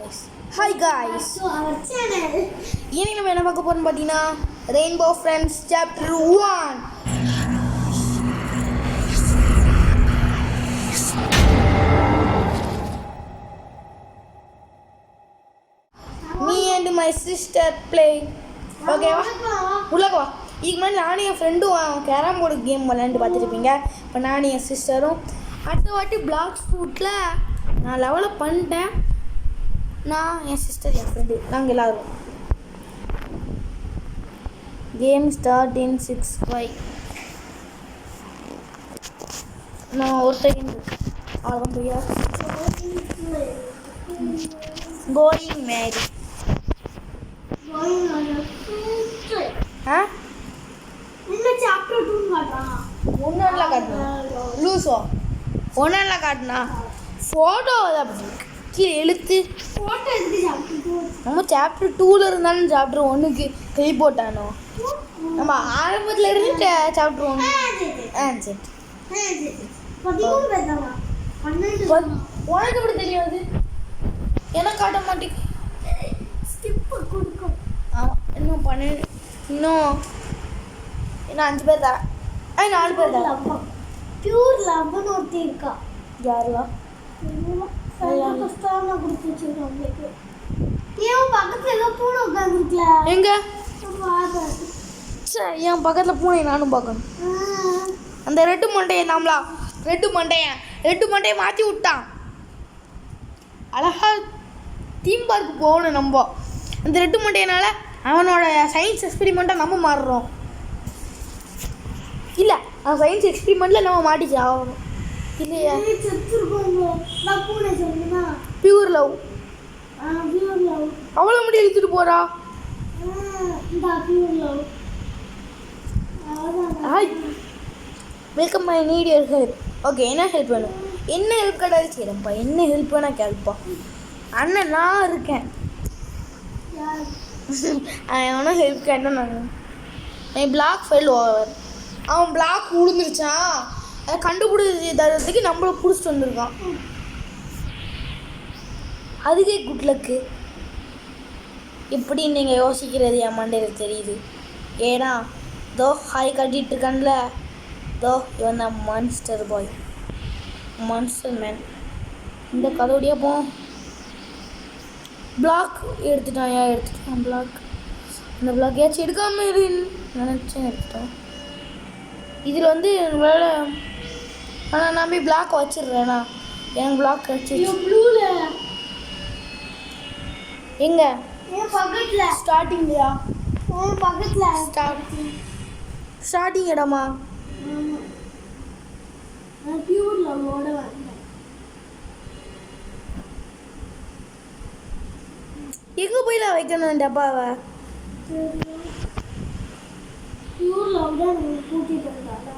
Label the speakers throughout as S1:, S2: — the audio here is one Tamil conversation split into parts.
S1: Hi guys,
S2: to our channel.
S1: இன்னைக்கு நம்ம என்ன பார்க்க போறோம்னு பார்த்தீங்கன்னா rainbow friends chapter 1. Me and my sister play. ஓகேவா? உள்ளக்க வா. இதுக்கு முன்னாடி நானும் என் ஃப்ரெண்டும் கேரம் போர்டு கேம் விளையாண்டு பார்த்துருப்பீங்க. இப்போ நானும் என் சிஸ்டரும் அடுத்த வாட்டி பிளாக் ஸ்பூட்டில் நான் லெவலப் பண்ணிட்டேன். நான் என் சிஸ்டர் என் ஃப்ரெண்டு நாங்கள் எல்லோரும் கேம் ஸ்டார்ட் இன் 6-5. நான் ஒரு செகண்ட் ஆரம்பியா கோயிங் மேரி ஆ
S2: Chapter 2 காட்டுறான்.
S1: ஒன்றுலாம் காட்டினா லூஸோ ஒன்றுலாம் காட்டினா ஃபோட்டோ கீழே எழுத்து
S2: Photo எடுத்து chapter 2.
S1: நம்ம சாப்டர் 2ல் இருந்தாலும் சாப்டர் 1க்கு கை போட்டானோ நம்ம ஆரம்பத்தில் இருந்து சாப்டர் 1 சரி
S2: 13 பேர்தானா? 12
S1: உனக்கு எப்படி தெரியாது எனக்கு காட்ட மாட்டேங்க.
S2: ஸ்கிப் கொடுக்கும்.
S1: ஆமாம் இன்னும் 12 இன்னும் 5 பேர் தரேன். 4 பேர் தரேன்.
S2: பியூர் லவ்னு ஒருத்தி இருக்கா.
S1: யாருலாம்
S2: கஷ்டமா கொடுத்து வச்சிருக்கோம் உங்களுக்கு. ஏன் பக்கத்துல ஏதோ பூனை உட்காந்துருக்கல
S1: எங்க
S2: பார்த்தேன்.
S1: சரி என் பக்கத்தில் பூனை நானும் பார்க்கணும். அந்த ரெட்டு மண்டையை நாமளா ரெட்டு மண்டையை மாற்றி விட்டான். அழகா தீம் பார்க்கு போகணும் நம்ம. அந்த ரெட்டு மண்டையினால அவனோட சயின்ஸ் எக்ஸ்பெரிமெண்ட்டை நம்ம மாறுறோம். இல்லை அவன் சயின்ஸ் எக்ஸ்பெரிமெண்ட்டில் நம்ம மாட்டிச்சு ஆகணும் இல்லையா?
S2: நான் பூனை சொல்லுனா
S1: பியூர் லவ்
S2: பியூர் லவ்
S1: அவ்வளோ முடி இழுத்துட்டு போகிறா.
S2: இந்த pure love
S1: hi welcome I need your help. Okay என்ன ஹெல்ப் வேணும்? என்ன ஹெல்ப் கேட்டாலும் செய்கிறேன்ப்பா. என்ன ஹெல்ப் வேணால் கேள்ப்பா. அண்ணன் நான் இருக்கேன். அவனும் ஹெல்ப் கேட்டால் நான் என் பிளாக் ஃபெயில் ஓவர். அவன் பிளாக் விழுந்துருச்சான். அதை கண்டுபிடிச்சி தரத்துக்கு நம்மளை பிடிச்சிட்டு வந்திருக்கான். அதுக்கே குட் லக்கு. இப்படி நீங்கள் யோசிக்கிறது என் மண்டையில் தெரியுது. ஏன்னா தோ ஹாய் கட்டிகிட்டு இருக்கான்ல தோ இவன் தான் மான்ஸ்டர் பாய் மான்ஸ்டர் மேன். இந்த கதவுடியாக போ. பிளாக் எடுத்துட்டான் பிளாக். இந்த பிளாக் ஏதாச்சும் எடுக்காமல் நினச்சேன் எடுத்துட்டோம். இதில் வந்து நம்மளால் ஆனால் நான் போய் பிளாக் வச்சிடுறேண்ணா. என் பிளாக் வச்சு
S2: ப்ளூல
S1: எங்கே
S2: பக்கத்தில்
S1: ஸ்டார்டிங்லையா?
S2: பக்கத்தில்
S1: ஸ்டார்டிங் இடமா?
S2: நான் பியூர் லவ்வோட வந்தேன்.
S1: எங்கே போய்லாம் வைக்கணும் டப்பாவை?
S2: பியூர் லவ் தான் நீங்கள் கூட்டிகிட்டு வந்தாங்க.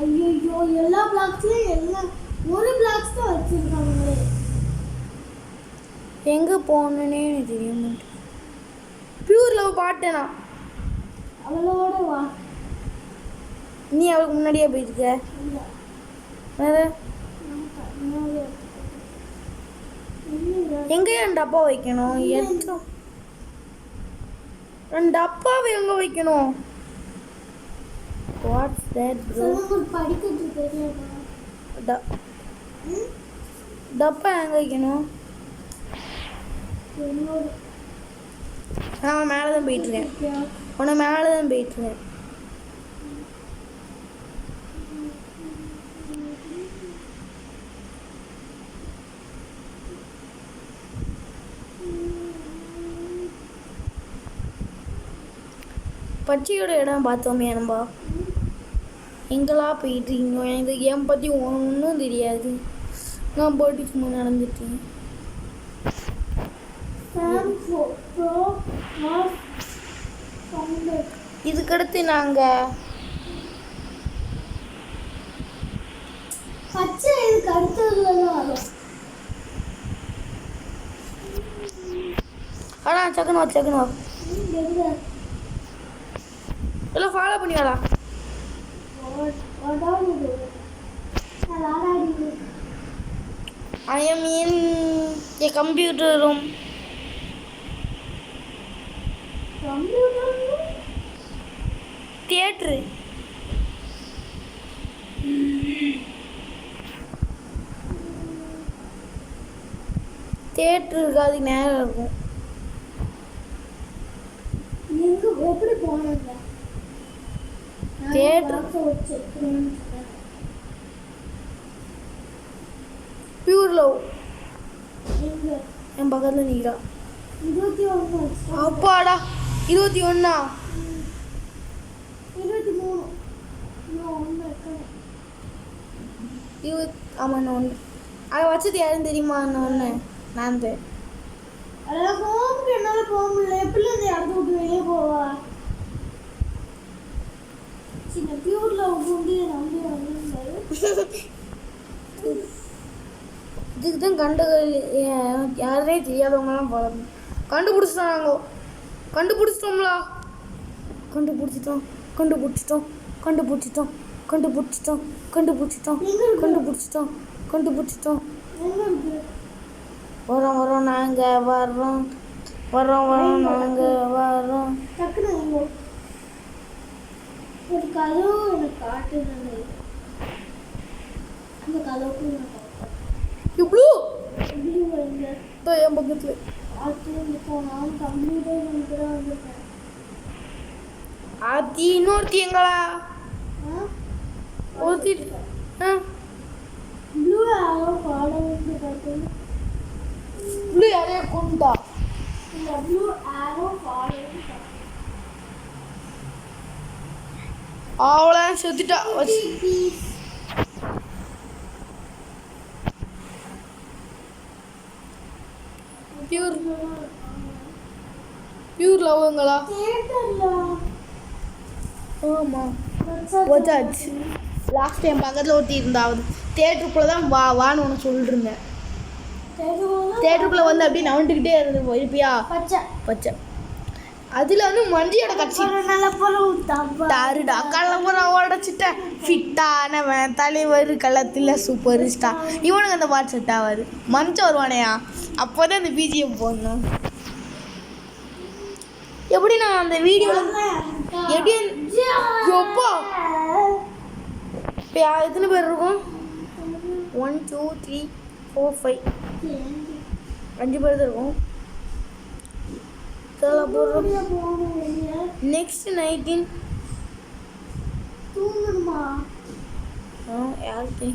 S2: ஐயோ எல்லா பிளாக்ஸ்லையும் எல்லாம் ஒரு பிளாக்ஸ் தான் வச்சுருக்காங்களே.
S1: எங்கே போகணுன்னே எனக்கு தெரிய மாட்டேன். பியூர் லவ் பாட்டேனா?
S2: அவளோட வா.
S1: நீ அவளுக்கு முன்னாடியே போயிருக்க.
S2: இல்லை
S1: வேறு எங்கே என் டப்பா வைக்கணும்? எத்தனை 2 டப்பாவை எங்கே வைக்கணும்? What's that bro?
S2: படிக்கிறது தெரியல.
S1: டப்பா எங்கே வைக்கணும்? நான் மேலே தான் போயிட்டுருக்கேன். மேலே தான் போயிட்டுருக்கேன். பச்சையோட இடம் பார்த்தோமே நம்பா. எங்கெல்லாம் போயிட்டுருக்கீங்க? எனக்கு கேம் பற்றி ஒன்றும் தெரியாது. நான் போட்டு சும்மா நடந்துட்டேன். இதுக்கடுத்து நாங்கள்
S2: பச்சை இதுக்கு அடுத்ததுல தான் வரும்.
S1: ஆனால் சக்கனவா எல்லாம் ஃபாலோ பண்ணி வரலாம். I am in a computer room.
S2: Computer
S1: Theatre. Theatre இருக்காது நேரம் இருக்கும்.
S2: எங்க எப்படி போனீங்க
S1: Theatre.
S2: வச்சு
S1: Pure love.
S2: எங்க
S1: என் பக்கத்தில் நிற்கிறா.
S2: 21
S1: அப்பாடா 21.
S2: 23 இன்னும் ஒன்று இருக்கணும்.
S1: ஆமாம் ஒன்று. அதை வச்சது யாரும் தெரியுமா? ஒன்று நான் தான்.
S2: அதெல்லாம் ஹோமுக்கு என்னால் போக முடியல. எப்படி அந்த இடத்த விட்டு வெளியே போவா? சின்ன பியூர்ல உண்டு நம்பி வந்திருந்தாரு.
S1: இதுக்கு தான் யாருனே தெரியாதவங்கலாம் போகலாம். கண்டுபிடிச்சிட்டோம். கண்டுபிடிச்சிட்டோம்லா. கண்டுபிடிச்சிட்டோம். கண்டுபிடிச்சிட்டோம். கண்டுபிடிச்சிட்டோம். கண்டுபிடிச்சிட்டோம். கண்டுபிடிச்சிட்டோம். கண்டுபிடிச்சிட்டோம். கண்டுபிடிச்சிட்டோம்.
S2: எங்க இருக்கு?
S1: வரோம் நாங்கள் வரோம் நாங்கள் வரோம்.
S2: டக்குனு எங்க ஒரு கதவு எனக்கு காட்டுறது. அந்த கதவுக்கு நான் பார்த்தேன்.
S1: இவ்வளோ
S2: எப்படி எங்க
S1: என் பக்கத்தில்
S2: பார்த்து போனால் கம்ப்யூட்டர் வந்து தான் வந்துட்டேன்.
S1: ஆத்தி இன்னொருத்தி எங்களா ஒருத்தி
S2: ப்ளூ ஆரோ பாடம் வந்து பார்த்தேன்.
S1: இப்படி யாரையா கொண்டா
S2: இந்த ப்ளூ ஆரோ பாடம்
S1: அவளை செத்துட்டா. பியூர் லவ்ங்களா? ஆமாம் வச்சாச்சு. லாஸ்ட் டைம் பக்கத்தில் ஒருத்தி இருந்தாவது தேட்டருக்குள்ளே தான் வான்னு ஒன்று சொல்லிட்டு இருந்தேன். தேட்டருக்குள்ளே வந்து அப்படியே நவண்டுக்கிட்டே இருந்து இருப்பியா பச்சை. அதில் வந்து மஞ்சியோட கட்சி தாருடா கலப்புறம் உடச்சிட்ட ஃபிட்டானவன் தலைவர் களத்தில் சூப்பர் ஸ்டார். இவனுக்கு அந்த பாட்டு செட் ஆகாது. மஞ்சள் வருவானையா அப்போ தான் அந்த பிஜிஎம் போடணும். எப்படி நான் அந்த வீடியோவில் எப்படி எப்போ இப்போ எத்தனை பேர் இருக்கும்? 1 2 3 4 5 5 பேர் தான் இருக்கும். நெக்ஸ்ட் 19
S2: தூங்கணுமா?
S1: யாருக்கு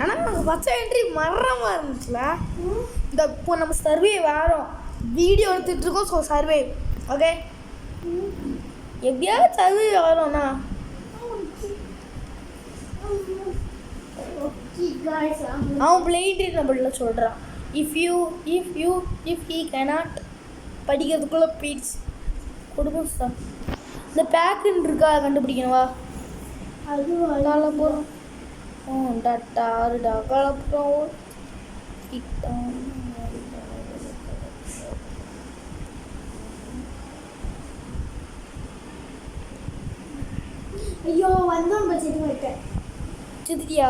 S1: ஆனால் ஃபஸ்ட் என்ட்ரி மரணமாக இருந்துச்சுல. இந்த இப்போ நம்ம சர்வே வரோம் வீடியோ எடுத்துகிட்ருக்கோம். ஸோ சர்வே ஓகே எப்படியாவது சர்வே வரோம்ண்ணா. அவன் பிளைண்ட் நம்மள சொல்கிறான். இஃப் ஹீ கேனாட் படிக்கிறதுக்குள்ளே பீட்ஸ் கொடுக்கும் சார். இந்த பேக்குன்னு இருக்கா கண்டுபிடிக்கணுவா?
S2: அது
S1: காலப்புறம் டட்டாருடா காலப்புறம்
S2: ஐயோ வந்தோம் பச்சிட்டு போயிட்டேன்.
S1: சித்தியா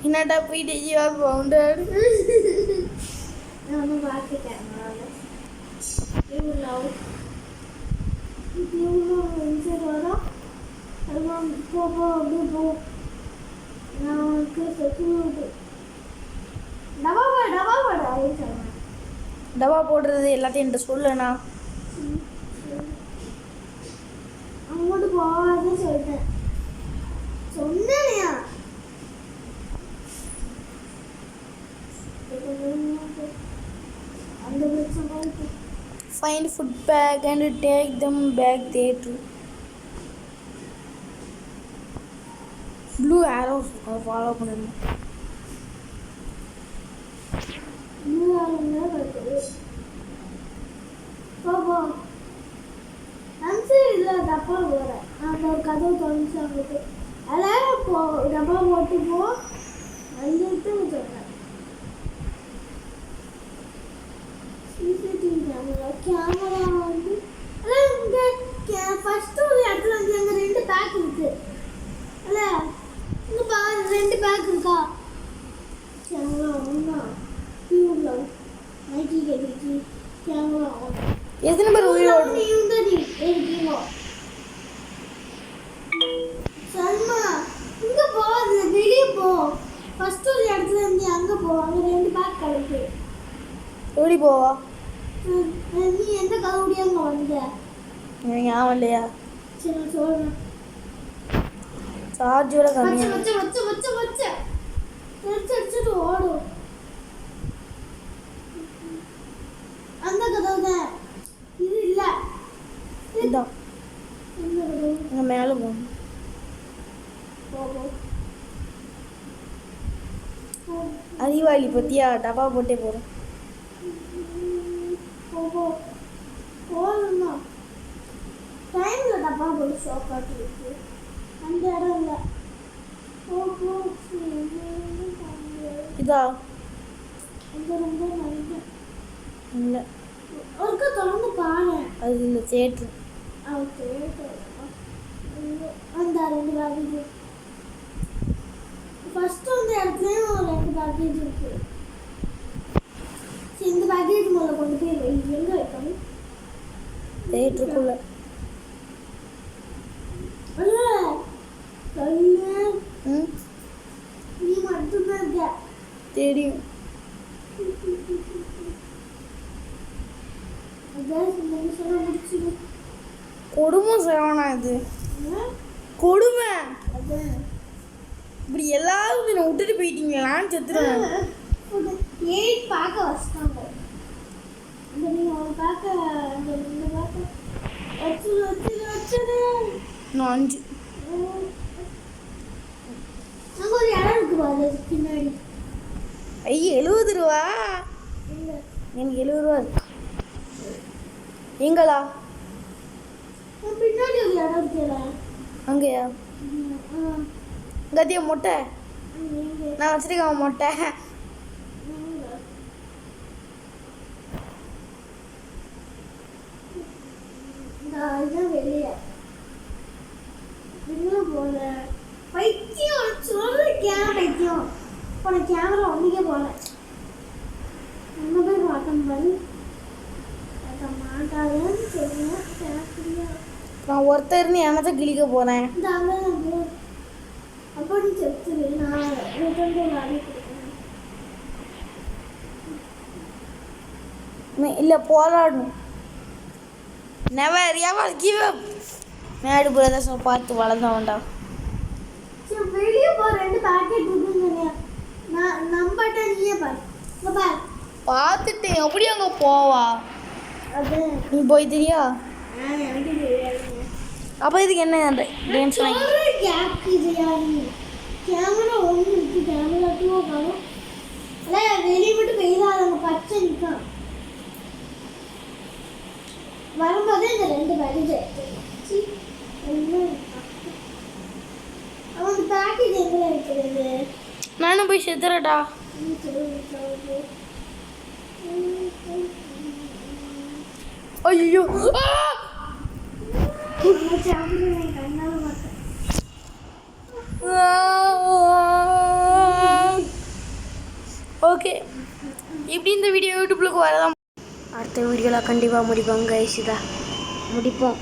S1: என்னடா போயிட்டு ஐயோ பவுண்டர்
S2: நான் பார்த்துட்டேன். இவ்வளோ வரும் அதுவும் போ அப்படியே போ. நான் உனக்கு செக்யூரிட்டி டபா போட அப்படின்னு சொன்னேன்.
S1: டவா போடுறது எல்லாத்தையும் என்கிட்ட சொல்லுண்ணா.
S2: அங்கோட்டு போகாதே சொல்லிட்டேன். சொன்னேனையா அந்த பிரச்சனை.
S1: Find food bag and take them back there too. Blue arrows follow பண்ணணும்.
S2: போ இல்லை டப்பா போகிறேன். நான் ஒரு கதவு தொடர்ந்து அவங்களுக்கு அதெல்லாம் போ டப்பா போட்டு போ வந்துட்டு சொல்கிறேன். சிசிடிவி கேமரா வந்து அதான் இங்கே ஃபஸ்ட்டு ஒரு இடத்துல வந்து எங்கே பேக் இருக்கு இல்ல இங்க பாரு 2 பேக் இருக்கா கேமரா ஒண்ணா பியூர்ல மைக்கி கேக்கி கேமரா
S1: எத்தனை பேர் உயிரோடு
S2: நீ இருக்கீங்க சல்மா இங்க போ வெளிய போ ஃபர்ஸ்ட் ஒரு இடத்துல இருந்து அங்க போ அங்க 2 பேக் கிடைக்கு
S1: எப்படி போவா
S2: நீ எந்த கவுடியாங்க வந்த
S1: எனக்கு ஞாபகம் இல்லையா
S2: சரி நான் சொல்றேன்
S1: சார்ஜோட கம்மியா
S2: வச்சு ஓடும் அந்த கதவு தான் இது இல்ல
S1: இதுதான்
S2: இந்த கதவு
S1: அங்கே மேலே போகணும்
S2: போ
S1: அறிவாளி பற்றியா டப்பா போட்டே போகிறோம்
S2: போகணும்னா டைமில் டப்பா போட்டு ஷாப்பாட்டு இருக்கு அந்த இடம் இல்லை
S1: இதா
S2: அந்த ரொம்ப நல்ல
S1: இல்லை
S2: ஒருக்க தொடர்ந்து பாரு
S1: அது இந்த தேட்ரு
S2: அந்த 2 பேக்கேஜ் ஃபர்ஸ்ட் வந்து இடத்துலயும் 2 பேக்கேஜ் இருக்கு சரி இந்த பேக்கேஜ் முதல்ல கொண்டு போய் வை எங்க வைக்கணும்
S1: தேட்ருக்குள்ள ம்
S2: நீ மட்டும்தான் இருக்க
S1: தெரியும்
S2: அதான் இந்த நிமிஷம் முடிச்சுடு
S1: கொடுமை சேவனா இது கொடுமை
S2: அதான்
S1: இப்படி எல்லாரும் என்னை விட்டுட்டு போயிட்டீங்களான்னு செத்துருவேன்
S2: 8 பார்க்க வச்சிட்டாங்க இந்த நீங்க ஒரு பார்க்க இந்த பார்க்க வச்சுடு
S1: இன்னும் 5
S2: அங்க ஒரு இடம் இருக்கு பாரு பின்னாடி
S1: ஐயோ 70 ரூபா
S2: இல்ல
S1: எனக்கு 70 ரூபா இருக்கு எங்களா
S2: பின்னாடி ஒரு இடம் இருக்குல்ல
S1: அங்கேயா கத்திய மொட்டை
S2: இங்க
S1: நான் வச்சிருக்கேன் மொட்டை
S2: இதான் வெளியே வெளியே போல பைத்தியம் சொல்ற பைத்தியம் போன கேமரா ஒன்றுக்கே போல என்ன போய் பார்க்க மாதிரி மாட்டாதுன்னு சொல்லுவேன்
S1: நான் ஒருத்தர்னு என்னத்தை கிழிக்க போகிறேன்
S2: இந்த அங்கே அப்போ நீ செத்துரு நான் ரிட்டர்ன் விளையாடி கொடுக்குறேன்
S1: இல்லை போராடணும் நெவர் எவர் கிவ் அப் மேடு பிரதர்ஸை பார்த்து வளர்ந்தவன்டா
S2: சரி வெளியே போ 2 பேக்கெட் இருக்குங்க நான் நம்பட்ட நீயே பாரு இங்க பாரு
S1: பார்த்துட்டேன் எப்படி அங்கே போவா
S2: அது
S1: நீ போய் தெரியா
S2: எனக்கு தெரியாது
S1: அப்போ இதுக்கு என்ன டான்ஸ் வாங்கி
S2: கேப் இது யாரு கேமரா 1 இருக்கு கேமரா 2 காணும் இல்லை வெளியே மட்டும் பெய்தாங்க பச்சை நிற்கான் வரும்போதே இந்த 2 பேக்கேஜ் எடுத்து அவன் பேக்கேஜ் எங்கே இருக்கிறது
S1: நானும் போய் செத்துறடா ஐயோ
S2: கண்ணால மாட்டேன்
S1: ஓகே இப்படி இந்த வீடியோ யூடியூப்லுக்கு வரதான் அடுத்த வீடியோவில் கண்டிப்பாக முடிப்போம் கைஸ் இதை முடிப்போம்